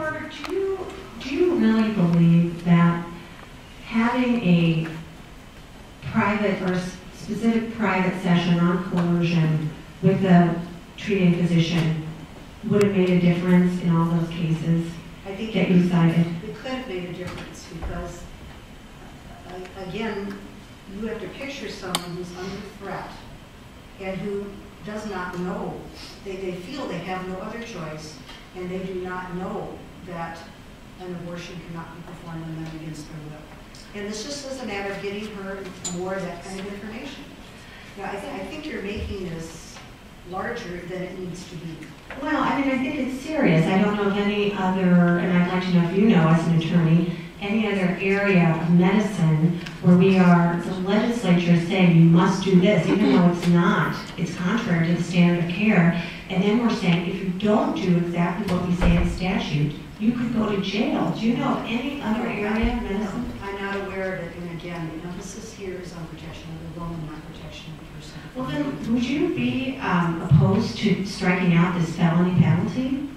Carter, do you really believe that having a private or specific private session on coercion with the treating physician would have made a difference in all those cases I think that you cited? It could have made a difference because, again, you have to picture someone who's under threat and who does not know. They feel they have no other choice, and they do not know that an abortion cannot be performed on them against their will. And this just is a matter of getting her more of that kind of information. Now, I think you're making this larger than it needs to be. Well, I mean, I think it's serious. I don't know of any other, and I'd like to know if you know as an attorney, any other area of medicine where the legislature is saying you must do this, even though it's not. It's contrary to the standard of care. And then we're saying if you don't do exactly what we say in statute, you could go to jail. Do you know of any other area of medicine? I'm not aware of it, and again, the emphasis here is on protection of the woman, not protection of the person. Well, then, would you be opposed to striking out this felony penalty?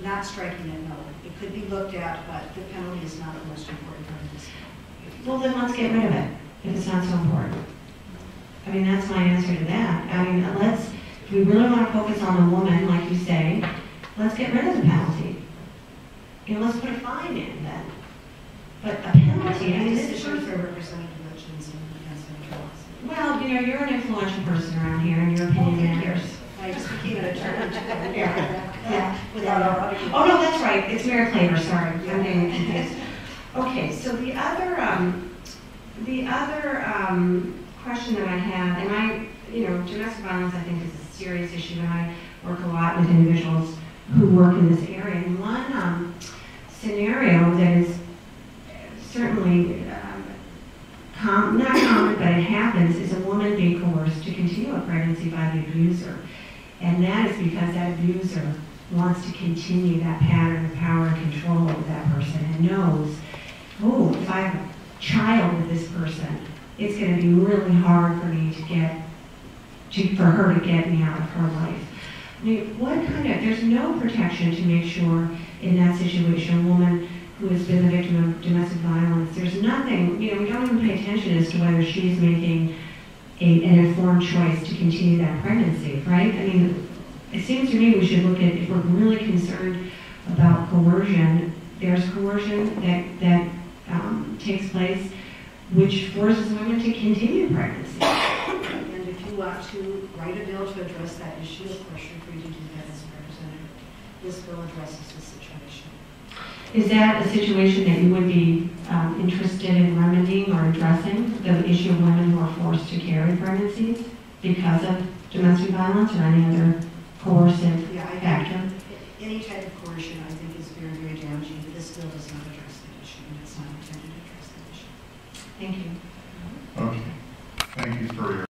Not striking it, no. It could be looked at, but the penalty is not the most important part of this. Well, then let's get rid of it, if it's not so important. I mean, that's my answer to that. I mean, if we really want to focus on the woman, like you say, let's get rid of the penalty. You know, let's put a fine in then. But a penalty, I mean, this is for Representative Hutchinson against any laws. Well, you know, you're an influential person around here, and your opinion matters. I just became an attorney today. Yeah. Without our audio. Oh, no, that's right. It's Mary Klaver, sorry. I'm getting confused. Okay, so the other question that I have, domestic violence I think is a serious issue, and I work a lot with individuals who work in this area. And one scenario that is certainly not common, but it happens, is a woman being coerced to continue a pregnancy by the abuser. And that is because that abuser wants to continue that pattern of power and control over that person and knows, oh, if I have a child with this person, it's going to be really hard for me for her to get me out of her life. I mean, there's no protection to make sure in that situation, a woman who has been the victim of domestic violence, there's nothing, we don't even pay attention as to whether she's making an informed choice to continue that pregnancy, right? I mean, it seems to me we should look at, if we're really concerned about coercion, there's coercion that takes place which forces women to continue pregnancy. And if you want to write a bill to address that issue, of course you're free to do that as a representative. This bill addresses the situation. Is that a situation that you would be interested in remedying or addressing, the issue of women who are forced to carry pregnancies because of domestic violence or any other coercive factor? Any type of coercion, I think, is very, very damaging, but this bill does not address that issue, and it's not intended to address that issue. Thank you. Okay. Thank you for your